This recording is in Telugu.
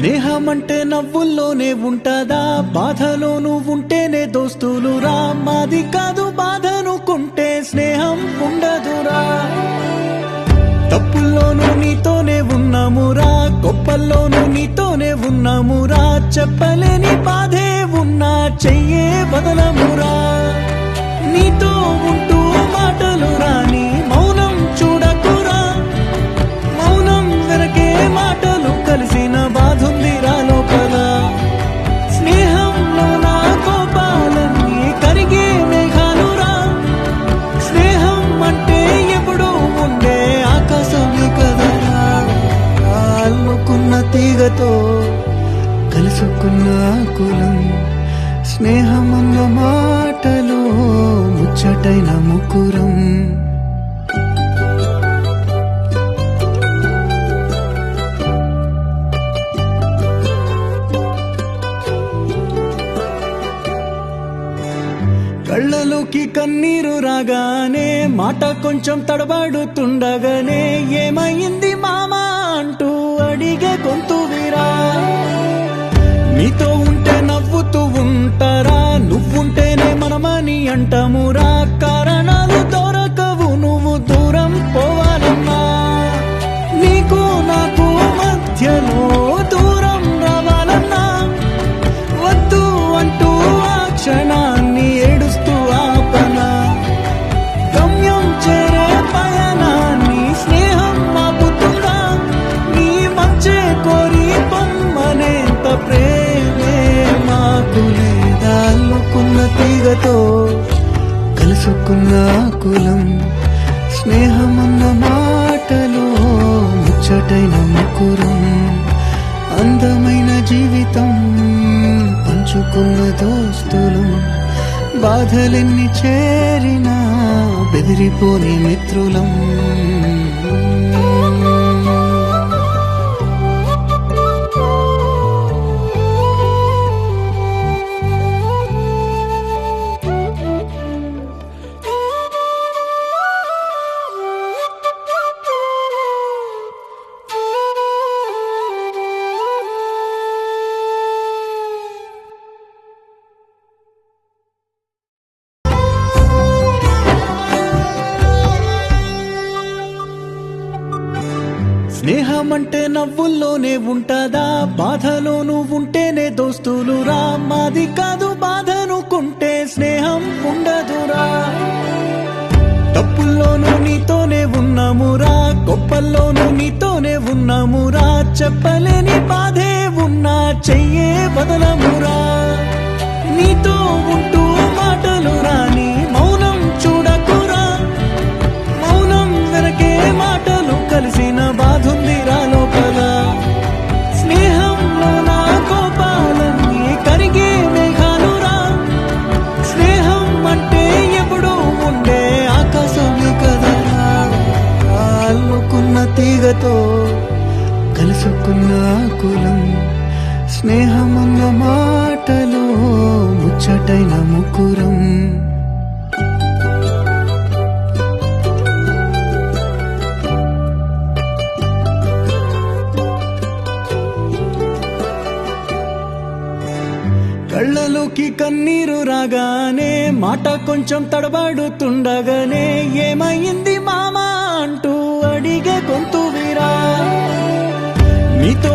స్నేహమంటే నవ్వుల్లోనే ఉంటదా, బాధలోనూ ఉంటేనే దోస్తులురా. మాది కాదు బాధనుకుంటే స్నేహం ఉండదురా. తప్పుల్లోనూ నీతోనే ఉన్నామురా, గొప్పల్లోనూ నీతోనే ఉన్నామురా. చెప్పలేని బాధే ఉన్నా చెయ్యే బదలమురా. నీతో ఉంటూ మాటలు రాని మౌనం చూడకురా. మౌనం వెనకే మాటలు కలిసిన బాధుందిరా లోపల. స్నేహంలో నా కోపాలన్నీ కరిగే మేఘాలురా. స్నేహం అంటే ఎప్పుడు ఉండే ఆకాశమే కదరా. అల్లుకున్న తీగతో కలుసుకున్న కులం. స్నేహమన్న మాటలో ముచ్చటైన ముకురం. కళ్ళలోకి కన్నీరు రాగానే మాట కొంచెం తడబడుతుండగానే ఏమైంది మామా అంటూ అడిగే గొంతు విరా. నీతో ఉంటే నవ్వుతూ ఉంటారా, నువ్వుంటేనే మనమని అంటామురా. కారణాలు దొరకవు నువ్వు దూరం పోవాలన్నా. నీకు నాకు మధ్యలో దూరం రావాలన్నా. వద్దు అంటూ ఆ క్షణాన్ని ఏడుస్తూ ఆపనా. గమ్యం చేరే పయనాన్ని స్నేహం ఆపుతుందా. నీ మంచే కోరి పొమ్మనేంత ప్రేమే మాకు లేదా. అల్లుకున్న తీగతో కలుసుకున్న కులం. స్నేహమన్న మాటలో ముచ్చటైన ముకురం. అందమైన జీవితం పంచుకున్న దోస్తులు. బాధలెన్ని చేరినా బెదిరిపోని మిత్రులం. స్నేహమంటే నవ్వుల్లోనే ఉంటదా, బాధలోనూ ఉంటేనే దోస్తులురా. మాది కాదు బాధనుకుంటే స్నేహం ఉండదురా. తప్పుల్లోనూ నీతోనే ఉన్నామురా, గొప్పల్లోనూ నీతోనే ఉన్నామురా. చెప్పలేని బాధే ఉన్నా చెయ్యే బదలమురా. నీతో ఉంటూ మాటలు రాని మౌనం చూడకురా. మౌనం వెనకే మాటలు కలిసిన బాధుందిరా లోపల. స్నేహంలో నా కోపాలన్నీ కరిగే మేఘాలురా. స్నేహం అంటే ఎప్పుడు ఉండే ఆకాశమే కదరా. అల్లుకున్న తీగతో కలుసుకున్న కులం. స్నేహమన్న మాటలో ముచ్చటైన ముకురం. కళ్ళలోకి కన్నీరు రాగానే మాట కొంచెం తడబడుతుండగానే ఏమైంది మామా అంటూ అడిగే గొంతు విరా. నీతో